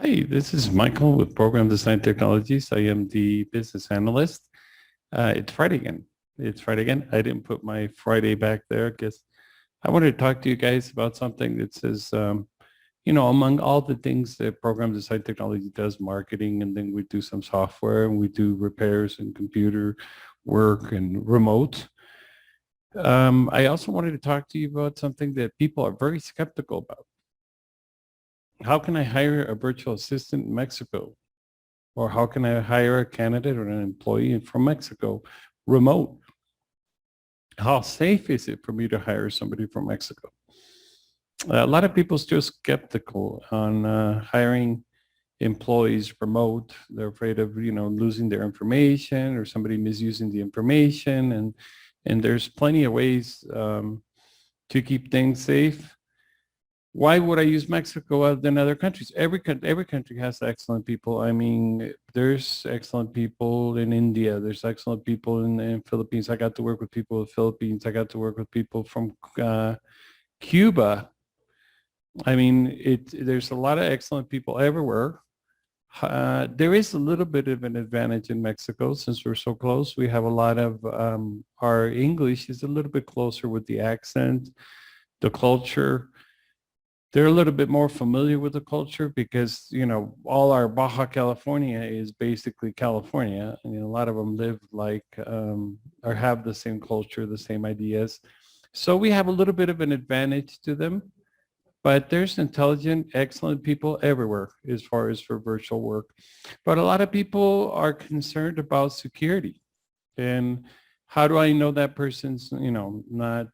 Hi, this is Michael with Program Design Technologies. I am the business analyst. It's Friday again. It's Friday again. I didn't put my Friday back there because I wanted to talk to you guys about something that says, among all the things that Program Design Technology does, marketing, and then we do some software and we do repairs and computer work and remote. I also wanted to talk to you about something that people are very skeptical about. How can I hire a virtual assistant in Mexico? Or how can I hire a candidate or an employee from Mexico remote? How safe is it for me to hire somebody from Mexico? A lot of people still skeptical on hiring employees remote. They're afraid of, losing their information or somebody misusing the information. And there's plenty of ways to keep things safe. Why would I use Mexico other than other countries? Every country has excellent people. I mean, there's excellent people in India. There's excellent people in Philippines. I got to work with people in the Philippines. I got to work with people from Cuba. I mean, there's a lot of excellent people everywhere. There is a little bit of an advantage in Mexico since we're so close. We have a lot of our English is a little bit closer with the accent, the culture. They're a little bit more familiar with the culture because, all our Baja California is basically California. I mean, a lot of them live like or have the same culture, the same ideas. So we have a little bit of an advantage to them, but there's intelligent, excellent people everywhere as far as for virtual work. But a lot of people are concerned about security. And how do I know that person's, not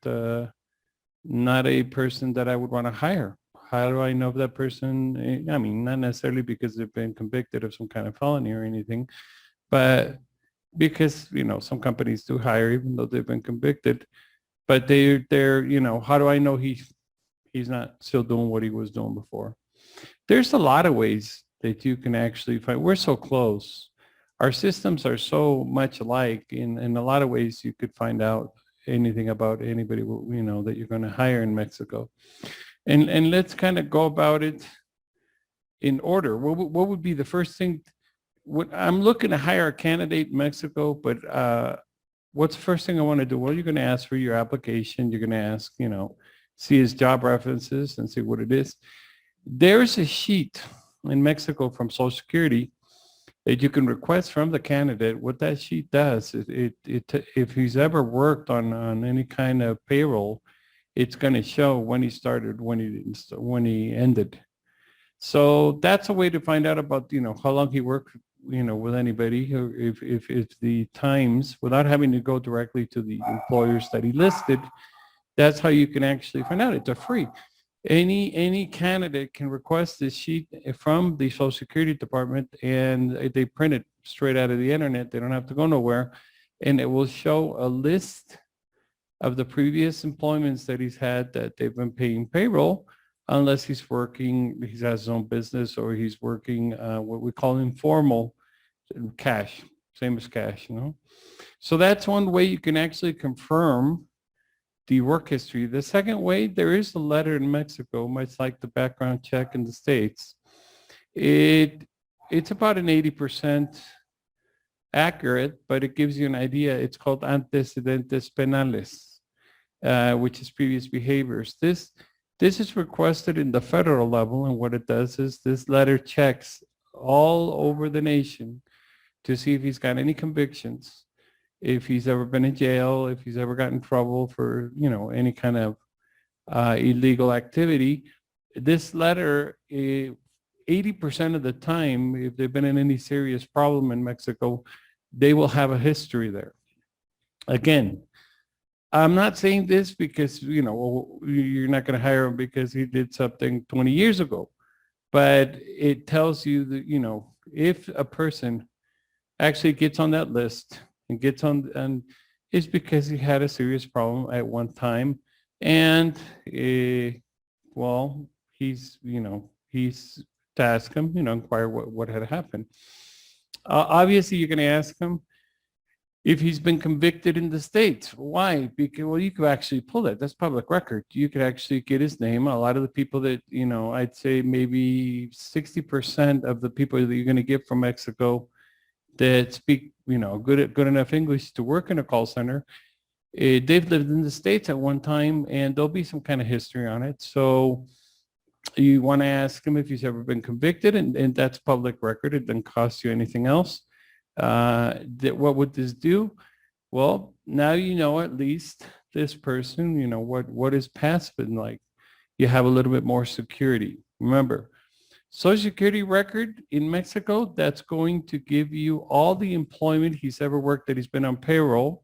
a person that I would want to hire? How do I know if that person, I mean, not necessarily because they've been convicted of some kind of felony or anything, but because, some companies do hire even though they've been convicted, but they're, how do I know he's not still doing what he was doing before? There's a lot of ways that you can actually find. We're so close. Our systems are so much alike. In a lot of ways, you could find out anything about anybody, that you're going to hire in Mexico. And let's kind of go about it in order. What would be the first thing? I'm looking to hire a candidate in Mexico, but what's the first thing I want to do? Well, you're going to ask for your application. You're going to ask, see his job references and see what it is. There's a sheet in Mexico from Social Security that you can request from the candidate. What that sheet does, if he's ever worked on any kind of payroll, it's going to show when he started, when he ended. So that's a way to find out about, how long he worked, with anybody, or if the times, without having to go directly to the employers that he listed. That's how you can actually find out. It's a free. Any candidate can request this sheet from the Social Security Department, and they print it straight out of the internet. They don't have to go nowhere, and it will show a list of the previous employments that he's had that they've been paying payroll, unless he's working, he has his own business, or he's working what we call informal cash, same as cash, So that's one way you can actually confirm the work history. The second way, there is a letter in Mexico, much like the background check in the States. It's about an 80% accurate, but it gives you an idea. It's called antecedentes penales, which is previous behaviors. This is requested in the federal level, and what it does is this letter checks all over the nation to see if he's got any convictions, if he's ever been in jail, if he's ever gotten in trouble for, any kind of illegal activity. This letter, 80% of the time, if they've been in any serious problem in Mexico, they will have a history there. Again, I'm not saying this because, you're not going to hire him because he did something 20 years ago, but it tells you that, if a person actually gets on that list and gets on, and it's because he had a serious problem at one time, and well, he's to ask him, inquire what had happened. Obviously, you're going to ask him, If he's been convicted in the States. Why? Because, well, you could actually pull that. That's public record. You could actually get his name. A lot of the people that, I'd say maybe 60% of the people that you're going to get from Mexico that speak, good enough English to work in a call center, they've lived in the States at one time, and there'll be some kind of history on it. So you want to ask him if he's ever been convicted, and that's public record. It doesn't cost you anything else. What would this do? Well, now you know at least this person, what his past been like. You have a little bit more security. Remember, Social Security record in Mexico, that's going to give you all the employment he's ever worked, that he's been on payroll.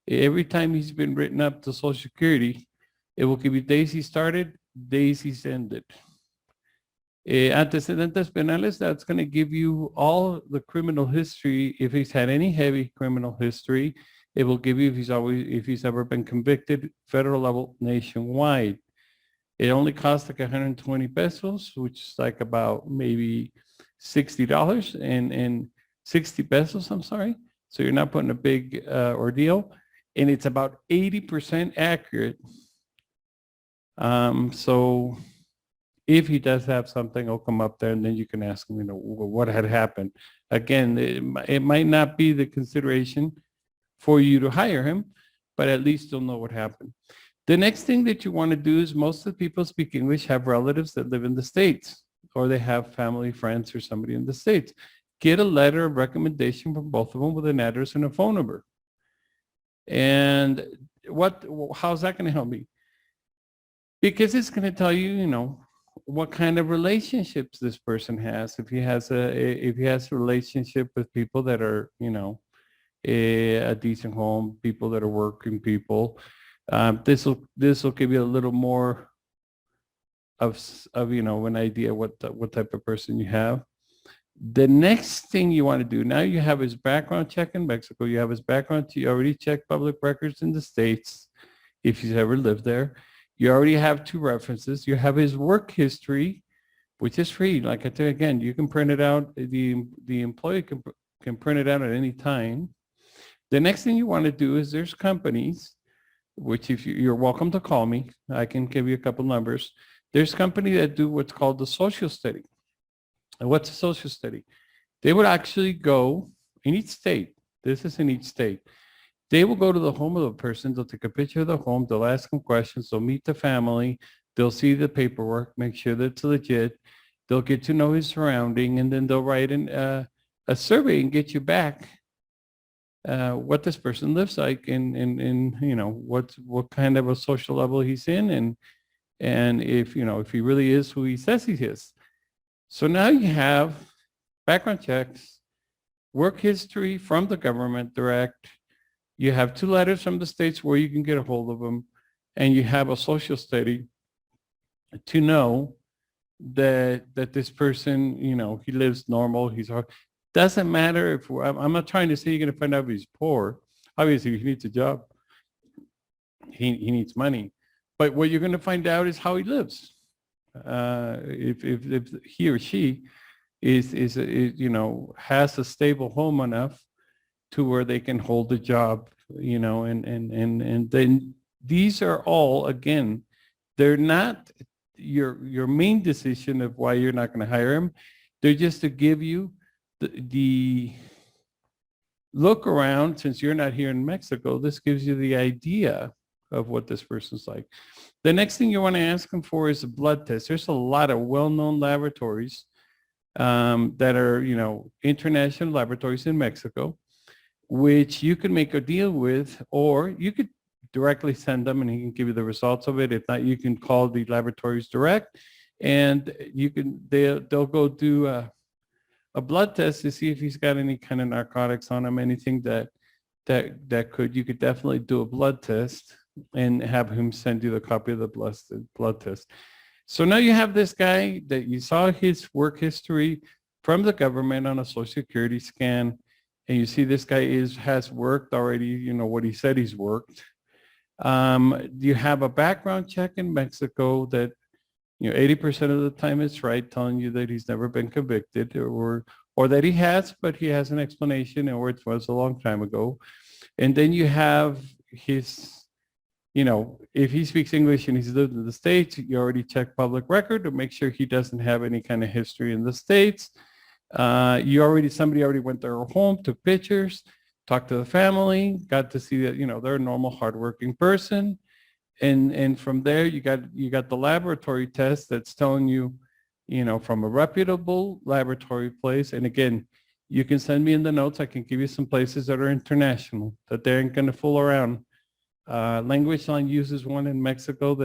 Every time he's been written up to Social Security, it will give you days he started, days he's ended. Antecedentes penales, that's going to give you all the criminal history. If he's had any heavy criminal history, it will give you if he's ever been convicted, federal level, nationwide. It only costs like 120 pesos, which is like about maybe $60 and 60 pesos, I'm sorry. So you're not putting a big ordeal. And it's about 80% accurate. So if he does have something, it'll come up there, and then you can ask him, what had happened. Again, it might not be the consideration for you to hire him, but at least you'll know what happened. The next thing that you want to do is, most of the people speak English have relatives that live in the States, or they have family, friends, or somebody in the States. Get a letter of recommendation from both of them with an address and a phone number. And how's that going to help me? Because it's going to tell you, what kind of relationships this person has. If he has a relationship with people that are, a decent home, people that are working people, this will give you a little more of an idea what type of person you have. The next thing you want to do, now you have his background check in Mexico, you have his background, you already checked public records in the States, if he's ever lived there. You already have 2 references. You have his work history, which is free. Like I tell you again, you can print it out. The employee can print it out at any time. The next thing you want to do is, there's companies, which if you're welcome to call me, I can give you a couple numbers. There's companies that do what's called the social study. And what's a social study? They would actually go in each state. This is in each state. They will go to the home of the person. They'll take a picture of the home. They'll ask them questions. They'll meet the family. They'll see the paperwork, make sure that it's legit. They'll get to know his surrounding, and then they'll write in a survey and get you back what this person lives like, and what kind of a social level he's in, and if he really is who he says he is. So now you have background checks, work history from the government direct. You have 2 letters from the States where you can get a hold of them, and you have a social study to know that this person, he lives normal. Doesn't matter if I'm not trying to say you're going to find out if he's poor. Obviously, he needs a job. He needs money, but what you're going to find out is how he lives. If he or she is has a stable home enough to where they can hold a job, and then these are all, again, they're not your main decision of why you're not going to hire him. They're just to give you the look around. Since you're not here in Mexico, this gives you the idea of what this person's like. The next thing you want to ask them for is a blood test. There's a lot of well-known laboratories that are, international laboratories in Mexico, which you can make a deal with, or you could directly send them and he can give you the results of it. If not, you can call the laboratories direct, and they'll go do a blood test to see if he's got any kind of narcotics on him, anything that you could definitely do a blood test and have him send you the copy of the blood test. So now you have this guy that you saw his work history from the government on a Social Security scan, and you see this guy has worked already, what he said he's worked. You have a background check in Mexico that 80% of the time it's right, telling you that he's never been convicted, or that he has, but he has an explanation, or it was a long time ago. And then you have his, if he speaks English and he's lived in the States, you already check public record to make sure he doesn't have any kind of history in the States. Somebody already went to their home, took pictures, talked to the family, got to see that, they're a normal, hardworking person. And from there, you got the laboratory test that's telling you, from a reputable laboratory place. And again, you can send me in the notes. I can give you some places that are international, that they aren't going to fool around. Language Line uses one in Mexico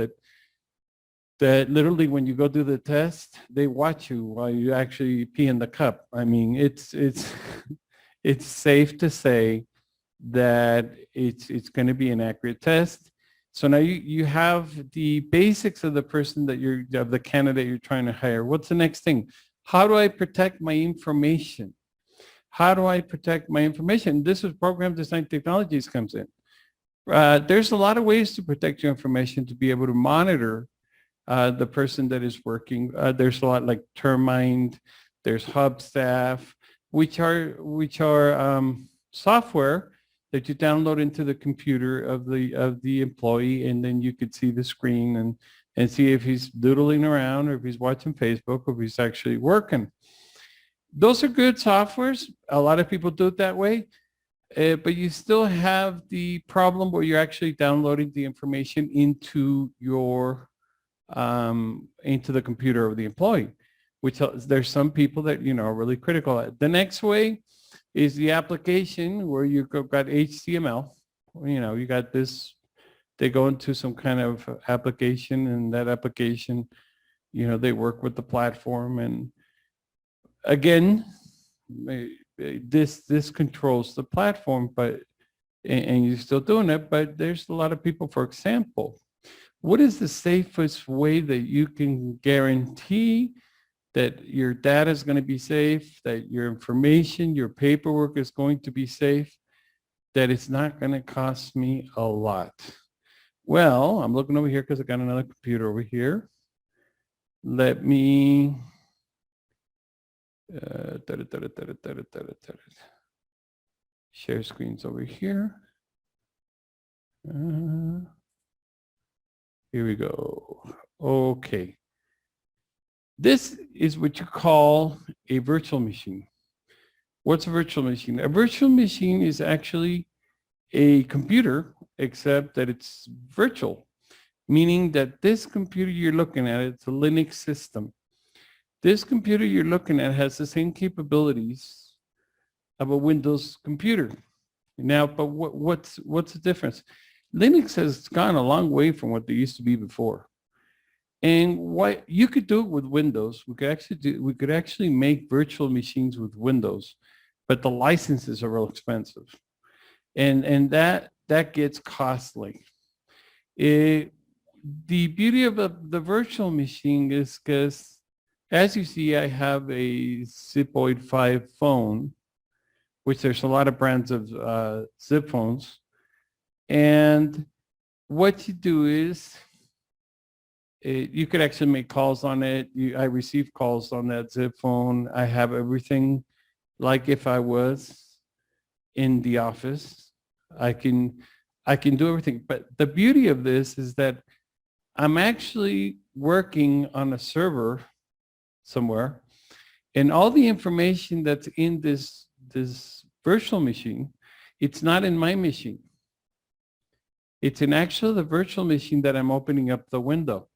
that literally when you go do the test, they watch you while you actually pee in the cup. I mean, it's it's safe to say that it's going to be an accurate test. So now you have the basics of the person of the candidate you're trying to hire. What's the next thing? How do I protect my information? How do I protect my information? This is Program Design Technologies comes in. There's a lot of ways to protect your information to be able to monitor the person that is working. There's a lot like Termind, there's Hubstaff, which are software that you download into the computer of the employee, and then you could see the screen and see if he's doodling around or if he's watching Facebook or if he's actually working. Those are good softwares. A lot of people do it that way. But you still have the problem where you're actually downloading the information into into the computer of the employee, which there's some people that, are really critical at. The next way is the application where you've got HTML. You got this, they go into some kind of application, and that application, they work with the platform. And again, this controls the platform, and you're still doing it, but there's a lot of people. For example, what is the safest way that you can guarantee that your data is going to be safe, that your information, your paperwork is going to be safe, that it's not going to cost me a lot? Well, I'm looking over here because I got another computer over here. Let me share screens over here. Here we go. Okay. This is what you call a virtual machine. What's a virtual machine? A virtual machine is actually a computer, except that it's virtual, meaning that this computer you're looking at, it's a Linux system. This computer you're looking at has the same capabilities of a Windows computer. Now, but what's the difference? Linux has gone a long way from what they used to be before. And what you could do it with Windows, we could actually make virtual machines with Windows, but the licenses are real expensive. And that gets costly. The beauty of the virtual machine is because, as you see, I have a Zipoid 5 phone, which there's a lot of brands of Zip phones. And what you do is you could actually make calls on it. I receive calls on that Zip phone. I have everything like if I was in the office. I can do everything. But the beauty of this is that I'm actually working on a server somewhere, and all the information that's in this virtual machine, it's not in my machine. It's in actually the virtual machine that I'm opening up the window.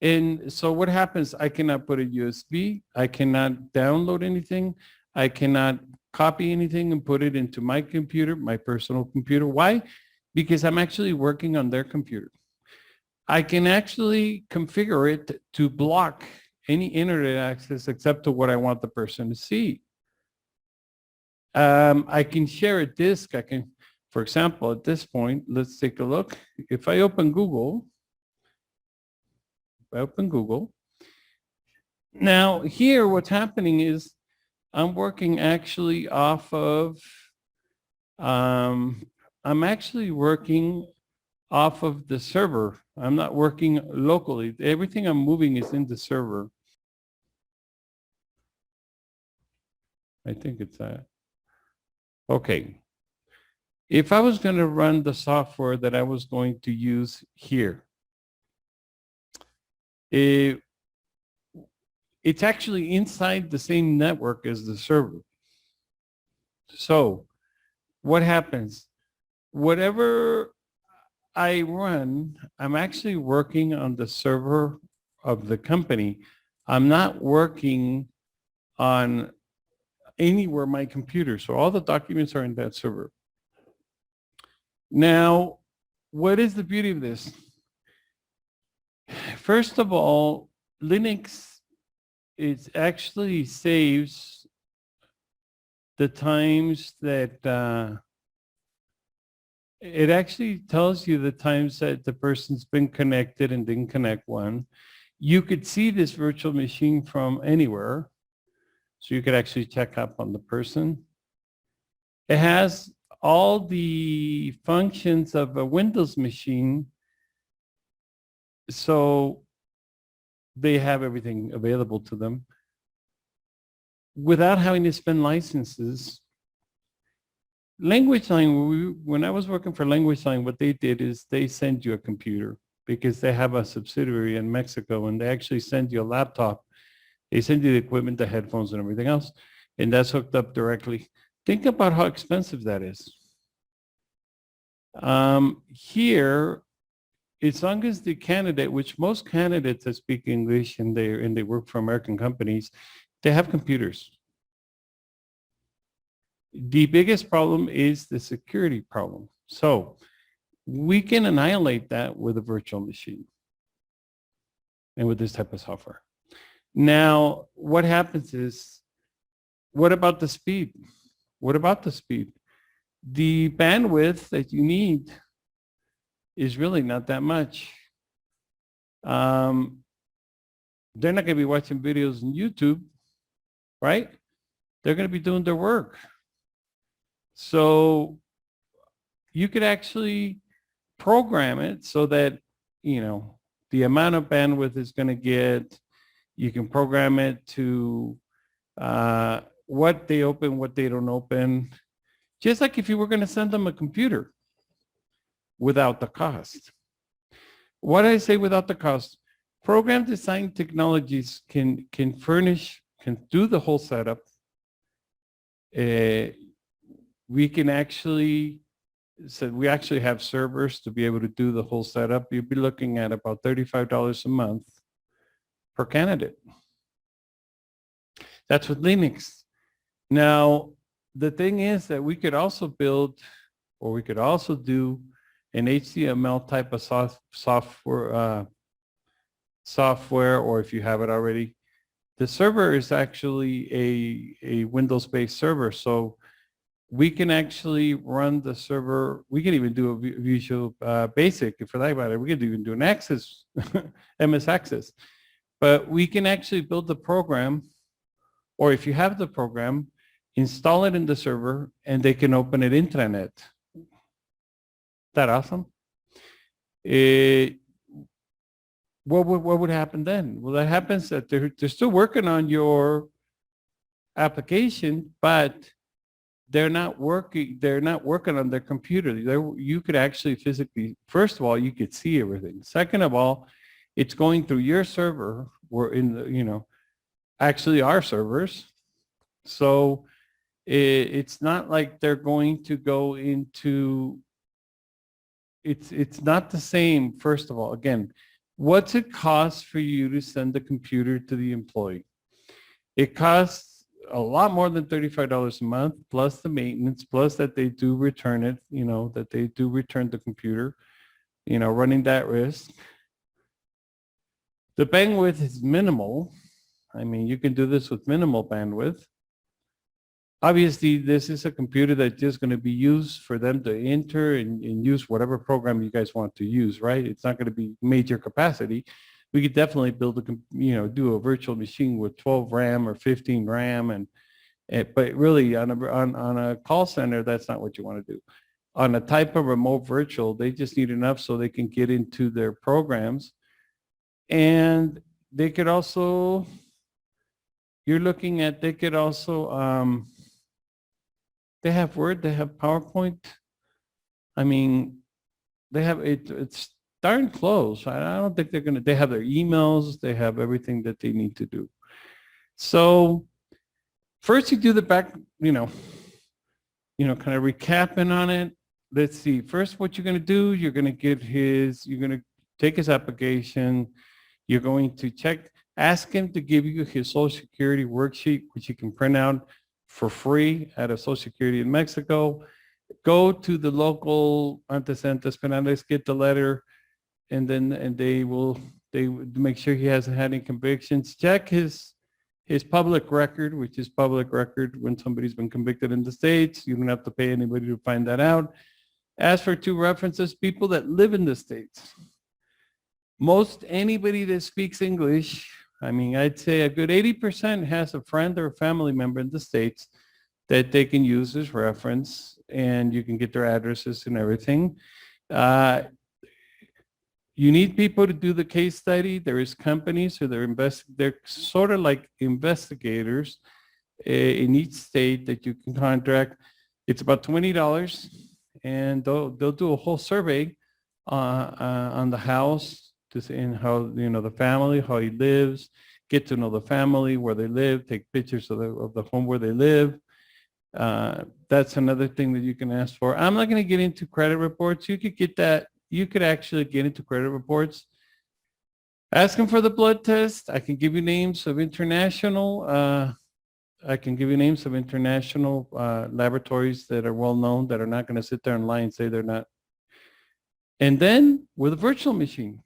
And so what happens, I cannot put a USB, I cannot download anything, I cannot copy anything and put it into my computer, my personal computer. Why? Because I'm actually working on their computer. I can actually configure it to block any internet access except to what I want the person to see. I can share a disk. I can, for example, at this point, let's take a look. If I open Google, now here what's happening is I'm working actually off of, I'm actually working off of the server. I'm not working locally. Everything I'm moving is in the server. I think it's that. Okay. If I was going to run the software that I was going to use here, it's actually inside the same network as the server. So what happens? Whatever I run, I'm actually working on the server of the company. I'm not working on anywhere my computer. So all the documents are in that server. Now, what is the beauty of this? First of all, Linux, it actually saves the times that it actually tells you the times that the person's been connected and didn't connect one. You could see this virtual machine from anywhere. So you could actually check up on the person. It has all the functions of a Windows machine. So they have everything available to them without having to spend licenses. LanguageLine, when I was working for LanguageLine, what they did is they send you a computer because they have a subsidiary in Mexico, and they actually send you a laptop. They send you the equipment, the headphones, and everything else, and that's hooked up directly. Think about how expensive that is. Here, as long as the candidate, which most candidates that speak English and they work for American companies, they have computers. The biggest problem is the security problem. So we can annihilate that with a virtual machine and with this type of software. Now, what happens is, what about the speed? What about the speed? The bandwidth that you need is really not that much. They're not going to be watching videos on YouTube, right? They're going to be doing their work. So you could actually program it so that, you know, the amount of bandwidth is going to get, you can program it to what they open, what they don't open, just like if you were going to send them a computer without the cost. What I say without the cost, program design technologies can do the whole setup. We can actually, so we actually have servers to be able to do the whole setup. You'd be looking at about $35 a month per candidate. That's with Linux. Now, the thing is that we could also build, or we could also do an HTML type of software, or if you have it already, the server is actually a Windows-based server. So we can actually run the server. We can even do a Visual Basic, for that matter. We could even do an Access, MS Access. But we can actually build the program, or if you have the program, install it in the server, and they can open it intranet. That awesome? What would happen then? Well, that happens that they're still working on your application, but they're not working on their computer. You could actually physically, first of all, you could see everything. Second of all, it's going through your server. We're in the, you know, actually our servers. So it's not like they're going to go into, it's not the same. First of all, again, what's it cost for you to send the computer to the employee? It costs a lot more than $35 a month, plus the maintenance, plus that they do return it, you know, that they do return the computer, you know, running that risk. The bandwidth is minimal. I mean, you can do this with minimal bandwidth. Obviously, this is a computer that's just going to be used for them to enter and use whatever program you guys want to use, right? It's not going to be major capacity. We could definitely build a, you know, do a virtual machine with 12 RAM or 15 RAM, and but really on a call center, that's not what you want to do. On a type of remote virtual, they just need enough so they can get into their programs, and they could also, you're looking at, they could also, they have Word, they have PowerPoint. I mean, they have it. It's darn close. I don't think they're gonna. They have their emails. They have everything that they need to do. So first, you do the back. Kind of recapping on it. Let's see. First, what you're gonna do? You're gonna get his. You're gonna take his application. You're going to ask him to give you his Social Security worksheet, which you can print out for free at a Social Security in Mexico. Go to the local antecedentes penales, get the letter, and they make sure he hasn't had any convictions. Check his public record, which is public record when somebody's been convicted in the States. You don't have to pay anybody to find that out. Ask for 2 references, people that live in the States. Most anybody that speaks English, I mean, I'd say a good 80% has a friend or a family member in the States that they can use as reference, and you can get their addresses and everything. You need people to do the case study. There is companies who they're sort of like investigators in each state that you can contract. It's about $20, and they'll do a whole survey on the house, to see how, the family, how he lives, get to know the family, where they live, take pictures of the home where they live. That's another thing that you can ask for. I'm not going to get into credit reports. You could get that. You could actually get into credit reports. Ask them for the blood test. I can give you names of international. Laboratories that are well known, that are not going to sit there and lie and say they're not. And then with a virtual machine,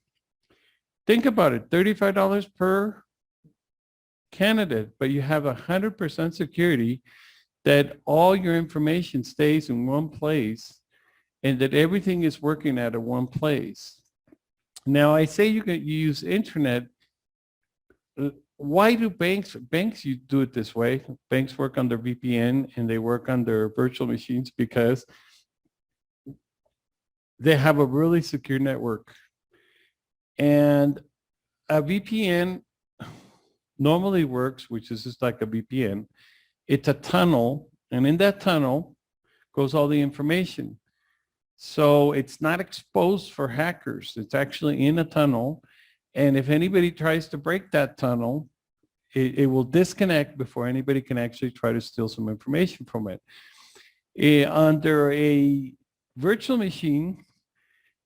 think about it, $35 per candidate, but you have 100% security that all your information stays in one place and that everything is working at one place. Now, I say you can use internet. Why do banks you do it this way? Banks work under VPN and they work under virtual machines because they have a really secure network. And a VPN normally works, which is just like a VPN. It's a tunnel, and in that tunnel goes all the information. So it's not exposed for hackers. It's actually in a tunnel. And if anybody tries to break that tunnel, it will disconnect before anybody can actually try to steal some information from it. Under a virtual machine,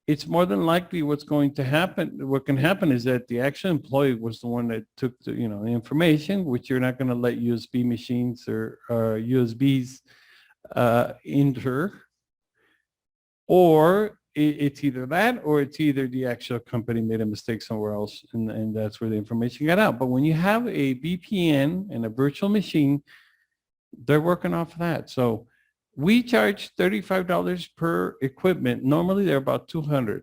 it's more than likely what's going to happen. What can happen is that the actual employee was the one that took the information, which you're not going to let USB machines or USBs enter. Or it's either that, or it's either the actual company made a mistake somewhere else, and that's where the information got out. But when you have a VPN and a virtual machine, they're working off of that. So we charge $35 per equipment. Normally they're about $200,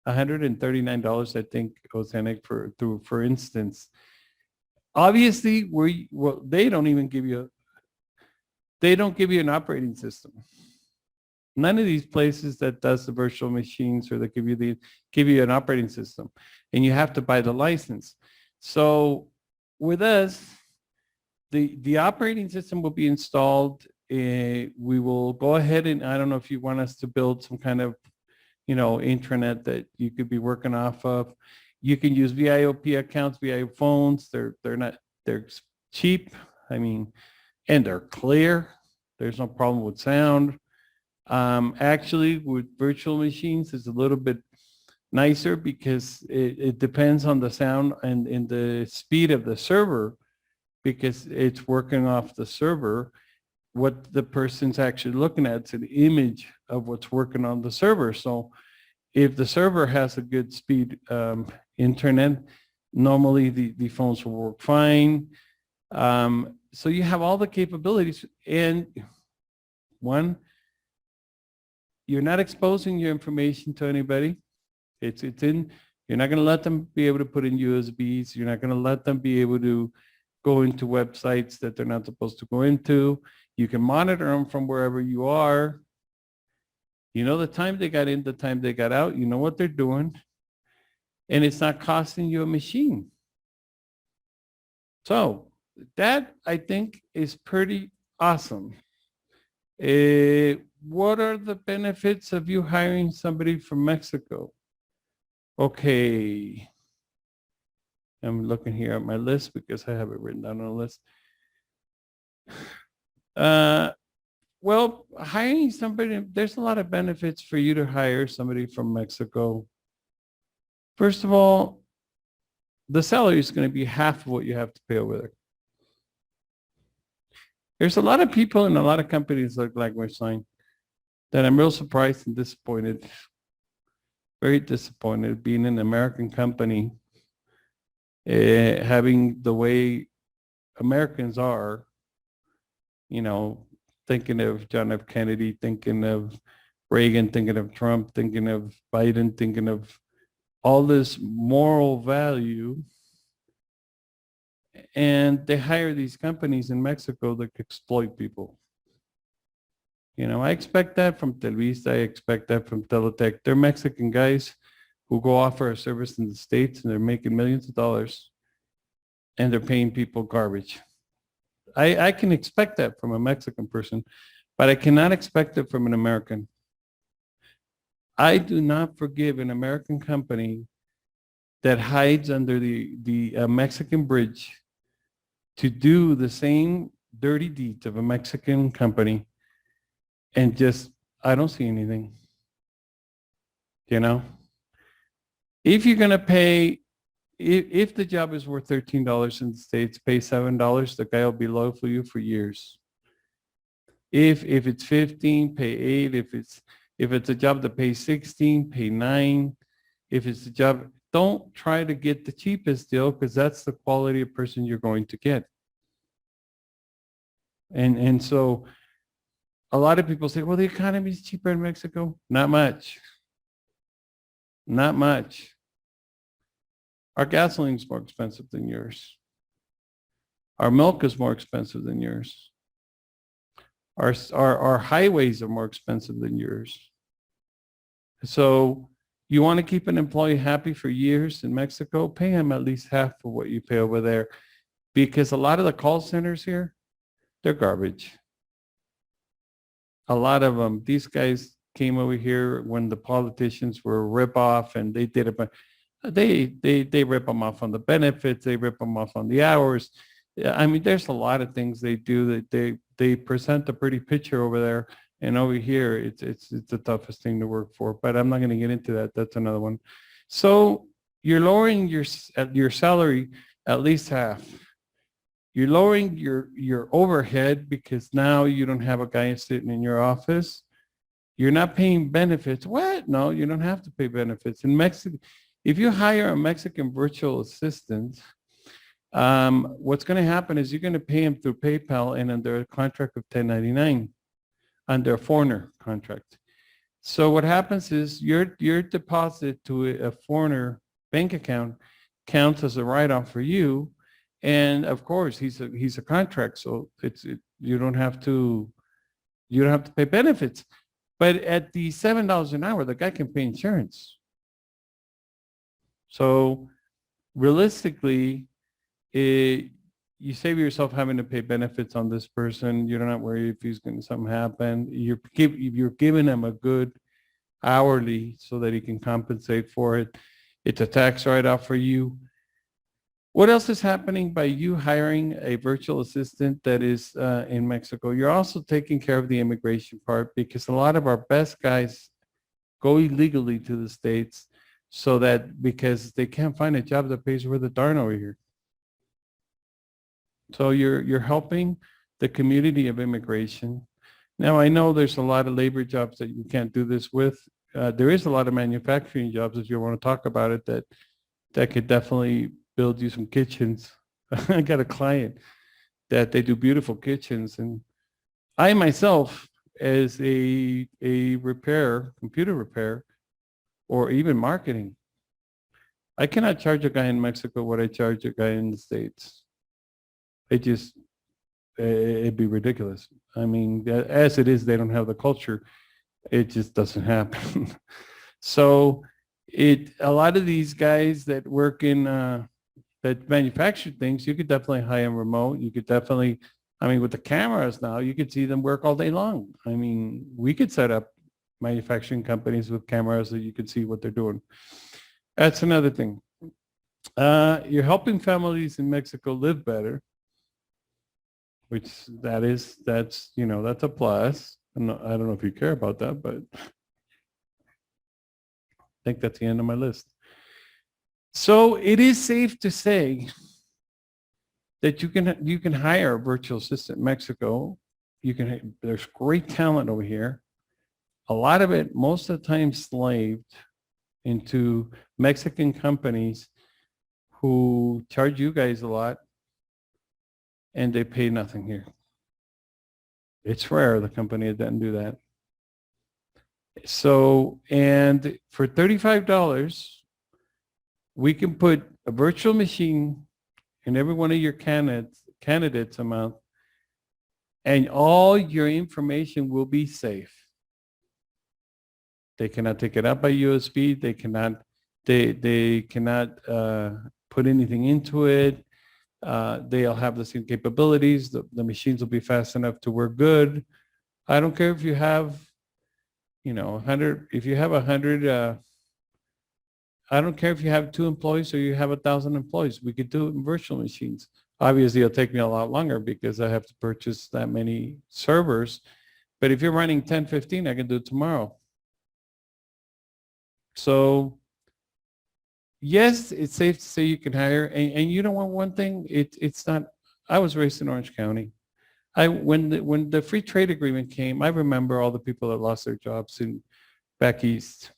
$139, I think, Oceanic for instance. Obviously, they don't even give you an operating system. None of these places that does the virtual machines or that give you an operating system, and you have to buy the license. So with us, the operating system will be installed. We will go ahead, and I don't know if you want us to build some kind of, intranet that you could be working off of. You can use VIOP accounts, VIO phones. They're cheap. I mean, and they're clear. There's no problem with sound. Actually, with virtual machines, it's a little bit nicer because it depends on the sound and the speed of the server, because it's working off the server. What the person's actually looking at is an image of what's working on the server. So if the server has a good speed internet, normally the phones will work fine. So you have all the capabilities, and you're not exposing your information to anybody. It's in. You're not going to let them be able to put in USBs. You're not going to let them be able to go into websites that they're not supposed to go into. You can monitor them from wherever you are. You know the time they got in, the time they got out. You know what they're doing. And it's not costing you a machine. So that, I think, is pretty awesome. what are the benefits of you hiring somebody from Mexico? Okay. I'm looking here at my list because I have it written down on a list. Well, hiring somebody, there's a lot of benefits for you to hire somebody from Mexico. First of all, the salary is going to be half of what you have to pay over there. There's a lot of people in a lot of companies like LanguageLine that I'm real surprised and disappointed, very disappointed being an American company, having the way Americans are, you know, thinking of John F. Kennedy, thinking of Reagan, thinking of Trump, thinking of Biden, thinking of all this moral value. And they hire these companies in Mexico that exploit people. You know, I expect that from Televisa. I expect that from Teletech. They're Mexican guys who go offer a service in the States and they're making millions of dollars and they're paying people garbage. I can expect that from a Mexican person, but I cannot expect it from an American. I do not forgive an American company that hides under the Mexican bridge to do the same dirty deeds of a Mexican company and just, I don't see anything. You know, if you're going to pay, if the job is worth $13 in the States, pay $7, the guy will be loyal for you for years. If it's 15, pay 8. If it's a job that pays 16, pay 9. If it's a job, don't try to get the cheapest deal because that's the quality of person you're going to get. And so a lot of people say, well, the economy is cheaper in Mexico. Not much. Not much. Our gasoline is more expensive than yours. Our milk is more expensive than yours. Our highways are more expensive than yours. So you want to keep an employee happy for years in Mexico, pay him at least half of what you pay over there. Because a lot of the call centers here, they're garbage. A lot of them, these guys came over here when the politicians were a rip-off and they did it, but they rip them off on the benefits, they rip them off on the hours. I mean, there's a lot of things they do that they present a pretty picture over there, and over here it's the toughest thing to work for. But I'm not going to get into that. That's another one. So you're lowering your salary at least half. You're lowering your overhead because now you don't have a guy sitting in your office. You're not paying benefits. What? No, you don't have to pay benefits. In Mexico, if you hire a Mexican virtual assistant, what's going to happen is you're going to pay him through PayPal and under a contract of 1099, under a foreigner contract. So what happens is your deposit to a foreigner bank account counts as a write-off for you. And of course, he's a contract, so you don't have to pay benefits. But at the $7 an hour, the guy can pay insurance. So realistically, you save yourself having to pay benefits on this person. You're not worried if he's going to something happen. You're giving him a good hourly so that he can compensate for it. It's a tax write-off for you. What else is happening by you hiring a virtual assistant that is in Mexico? You're also taking care of the immigration part because a lot of our best guys go illegally to the States so that because they can't find a job that pays worth a darn over here. So you're helping the community of immigration. Now, I know there's a lot of labor jobs that you can't do this with. There is a lot of manufacturing jobs, if you want to talk about it, that could definitely build you some kitchens. I got a client that they do beautiful kitchens, and I myself, as a computer repair, or even marketing, I cannot charge a guy in Mexico what I charge a guy in the States. It'd be ridiculous. I mean, as it is, they don't have the culture. It just doesn't happen. So a lot of these guys that work in that manufacture things, you could definitely hire them remote. You could definitely I mean, with the cameras now, you could see them work all day long. I mean, we could set up manufacturing companies with cameras so you could see what they're doing. That's another thing. You're helping families in Mexico live better, which that's a plus. I don't know if you care about that, but I think that's the end of my list. So it is safe to say that you can hire a virtual assistant in Mexico. There's great talent over here. A lot of it, most of the time, slaved into Mexican companies who charge you guys a lot and they pay nothing here. It's rare the company that doesn't do that. So, and for $35, we can put a virtual machine in every one of your candidates a month, and all your information will be safe. They cannot take it out by USB. They cannot put anything into it. They'll have the same capabilities. The machines will be fast enough to work good. I don't care if you have, 100. If you have 100, I don't care if you have 2 employees or you have 1,000 employees. We could do it in virtual machines. Obviously, it'll take me a lot longer because I have to purchase that many servers. But if you're running 10, 15, I can do it tomorrow. So yes, it's safe to say you can hire. And you know what, one thing, it's not, I was raised in Orange County. When the free trade agreement came, I remember all the people that lost their jobs back east,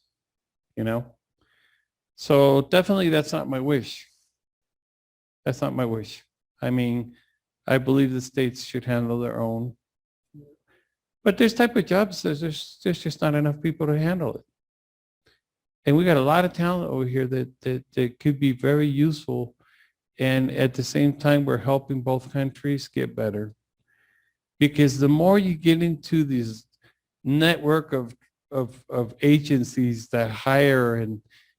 So definitely that's not my wish. That's not my wish. I mean, I believe the states should handle their own. But there's type of jobs, there's just not enough people to handle it. And we got a lot of talent over here that could be very useful. And at the same time, we're helping both countries get better. Because the more you get into this network of agencies that hire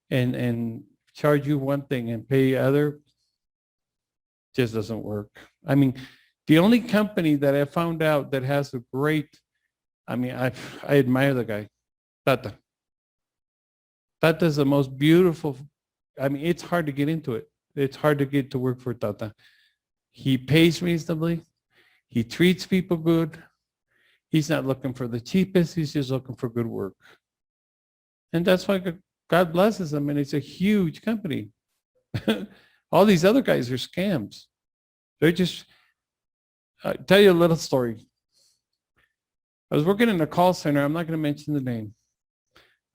and charge you one thing and pay other, just doesn't work. I mean, the only company that I found out that has a great, I admire the guy, Tata. Tata's the most beautiful. It's hard to get into it. It's hard to get to work for Tata. He pays reasonably. He treats people good. He's not looking for the cheapest. He's just looking for good work. And that's why God blesses him. And it's a huge company. All these other guys are scams. They're just, I'll tell you a little story. I was working in a call center. I'm not going to mention the name.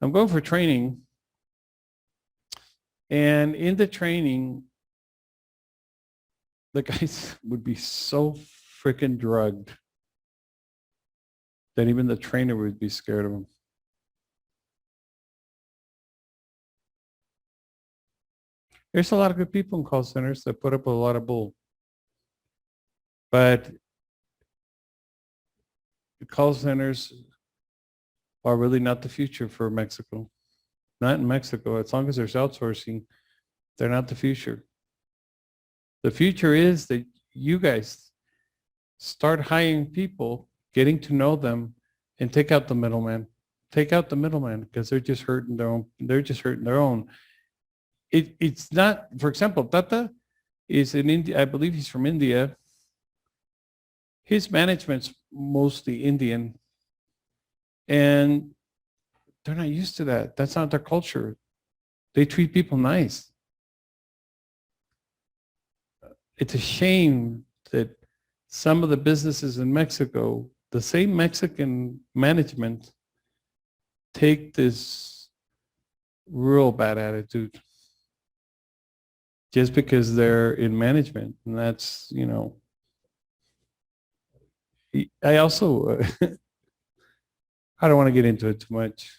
I'm going for training. And in the training, the guys would be so freaking drugged that even the trainer would be scared of them. There's a lot of good people in call centers that put up with a lot of bull. But the call centers are really not the future for Mexico. Not in Mexico. As long as there's outsourcing, they're not the future. The future is that you guys start hiring people, getting to know them, and take out the middleman. Take out the middleman because they're just hurting their own. They're just hurting their own. It's not, for example, Tata is in India. I believe he's from India. His management's mostly Indian. And they're not used to that. That's not their culture. They treat people nice. It's a shame that some of the businesses in Mexico, the same Mexican management, take this real bad attitude just because they're in management. And that's, I also, I don't want to get into it too much.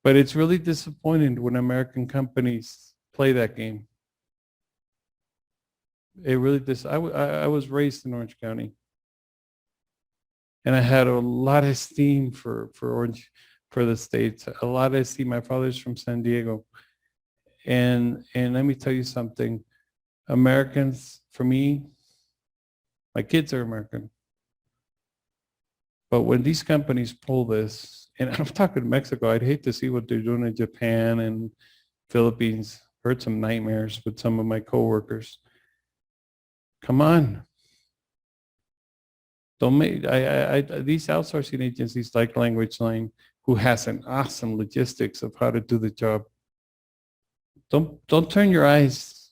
But it's really disappointing when American companies play that game. It really I was raised in Orange County, and I had a lot of esteem for Orange, for the states. A lot of esteem. My father's from San Diego, and let me tell you something. Americans, for me, My kids are American. But when these companies pull this, and I'm talking Mexico, I'd hate to see what they're doing in Japan and Philippines. Heard some nightmares with some of my coworkers. Come on. Don't make these outsourcing agencies like LanguageLine, who has an awesome logistics of how to do the job. Don't turn your eyes.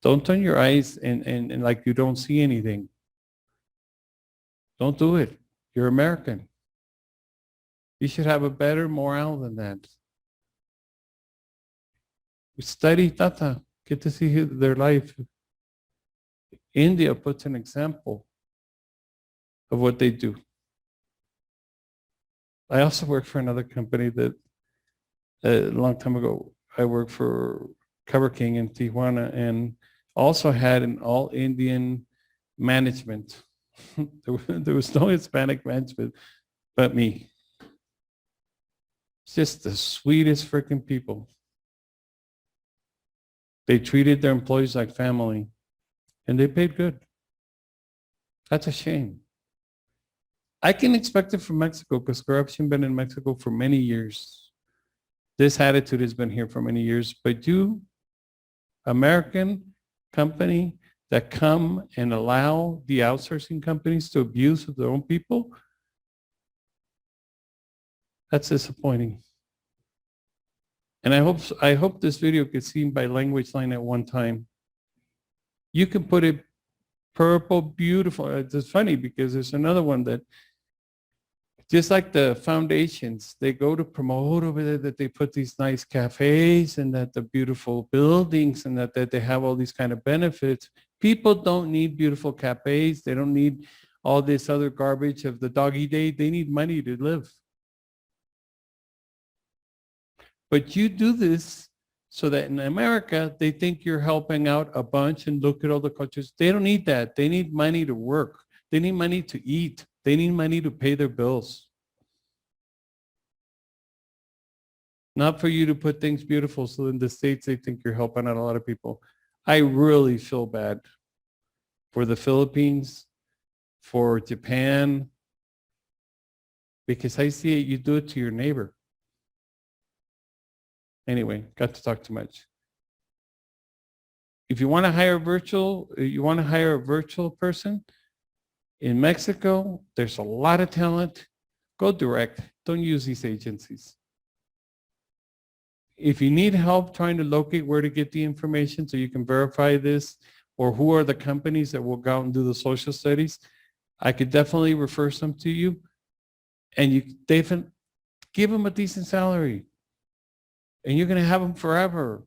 Don't turn your eyes and like you don't see anything. Don't do it. You're American. You should have a better morale than that. Study Tata. Get to see their life. India puts an example of what they do. I also worked for another company that a long time ago, I worked for Cover King in Tijuana and also had an all Indian management. There was no Hispanic management but me. It's just the sweetest freaking people. They treated their employees like family and they paid good. That's a shame. I can expect it from Mexico because corruption been in Mexico for many years. This attitude has been here for many years, but you, American company that come and allow the outsourcing companies to abuse of their own people, that's disappointing. And I hope this video gets seen by LanguageLine at one time. You can put it purple, beautiful. It's funny because there's another one that, just like the foundations, they go to promote over there that they put these nice cafes and that the beautiful buildings and that they have all these kind of benefits. People don't need beautiful cafes. They don't need all this other garbage of the doggy day. They need money to live. But you do this so that in America, they think you're helping out a bunch and look at all the cultures. They don't need that. They need money to work. They need money to eat. They need money to pay their bills. Not for you to put things beautiful so in the States they think you're helping out a lot of people. I really feel bad for the Philippines, for Japan, because I see it, you do it to your neighbor. Anyway, got to talk too much. If you want to hire a virtual person, in Mexico, there's a lot of talent. Go direct. Don't use these agencies. If you need help trying to locate where to get the information so you can verify this, or who are the companies that will go out and do the social studies, I could definitely refer some to you. And you give them a decent salary. And you're going to have them forever.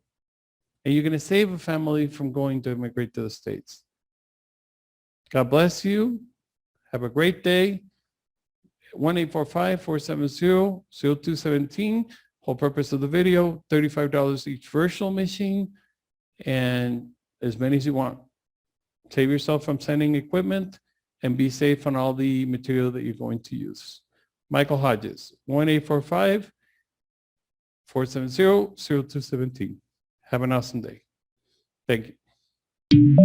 And you're going to save a family from going to immigrate to the States. God bless you. Have a great day. 1-845-470-0217. Whole purpose of the video, $35 each virtual machine and as many as you want. Save yourself from sending equipment and be safe on all the material that you're going to use. Michael Hodges, 1-845-470-0217. Have an awesome day. Thank you.